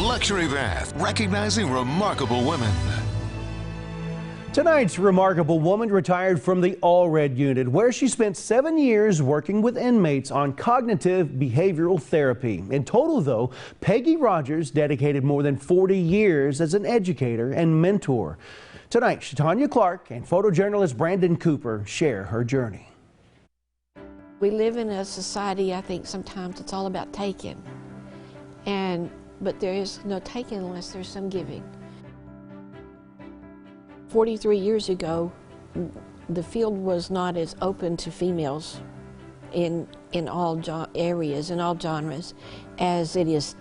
Luxury Bath, recognizing remarkable women. Tonight's remarkable woman retired from the All-Red unit, where she spent 7 years working with inmates on cognitive behavioral therapy. In total, though, Peggy Rogers dedicated more than 40 years as an educator and mentor. Tonight, Shatanya Clark and photojournalist Brandon Cooper share her journey. We live in a society, I think sometimes it's all about taking, but there is no taking unless there's some giving. 43 years ago, the field was not as open to females in all areas, in all genres, as it is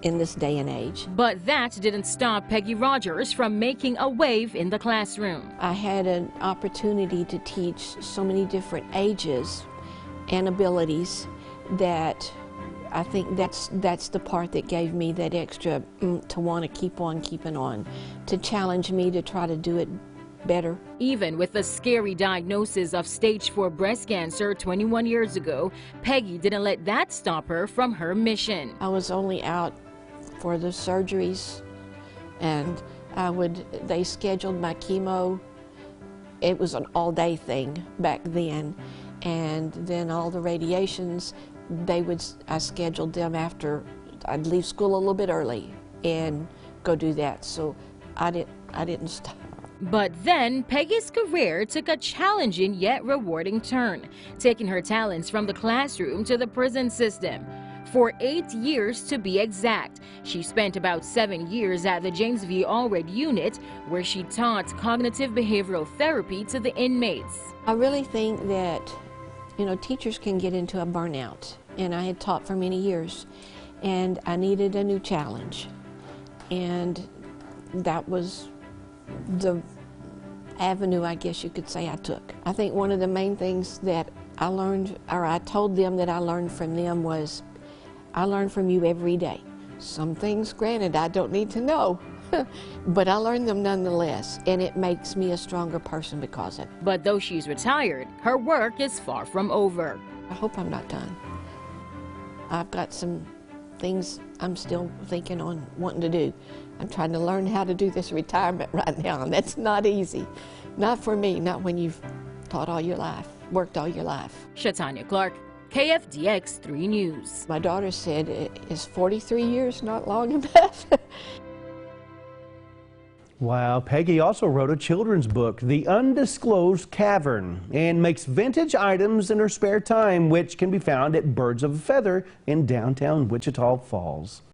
in this day and age. But that didn't stop Peggy Rogers from making a wave in the classroom. I had an opportunity to teach so many different ages and abilities that I think that's the part that gave me that extra to want to keep on keeping on, to challenge me to try to do it better. Even with the scary diagnosis of stage 4 breast cancer 21 years ago, Peggy didn't let that stop her from her mission. I was only out for the surgeries, and they scheduled my chemo. It was an all-day thing back then, and then all the radiations, I scheduled them after I'd leave school a little bit early and go do that. So I didn't stop. But then Peggy's career took a challenging yet rewarding turn, taking her talents from the classroom to the prison system. For 8 years to be exact, she spent about 7 years at the James V. All-Red unit, where she taught cognitive behavioral therapy to the inmates. I really think that teachers can get into a burnout, and I had taught for many years, and I needed a new challenge, and that was the avenue, I guess you could say, I took. I think one of the main things that I learned, or I told them that I learned from them, was I learn from you every day. Some things, granted, I don't need to know, but I learned them nonetheless, and it makes me a stronger person because of it. But though she's retired, her work is far from over. I hope I'm not done. I've got some things I'm still thinking on wanting to do. I'm trying to learn how to do this retirement right now, and that's not easy. Not for me, not when you've taught all your life, worked all your life. Shatanya Clark, KFDX 3 News. My daughter said, is 43 years not long enough? Wow, Peggy also wrote a children's book, The Undisclosed Cavern, and makes vintage items in her spare time, which can be found at Birds of a Feather in downtown Wichita Falls.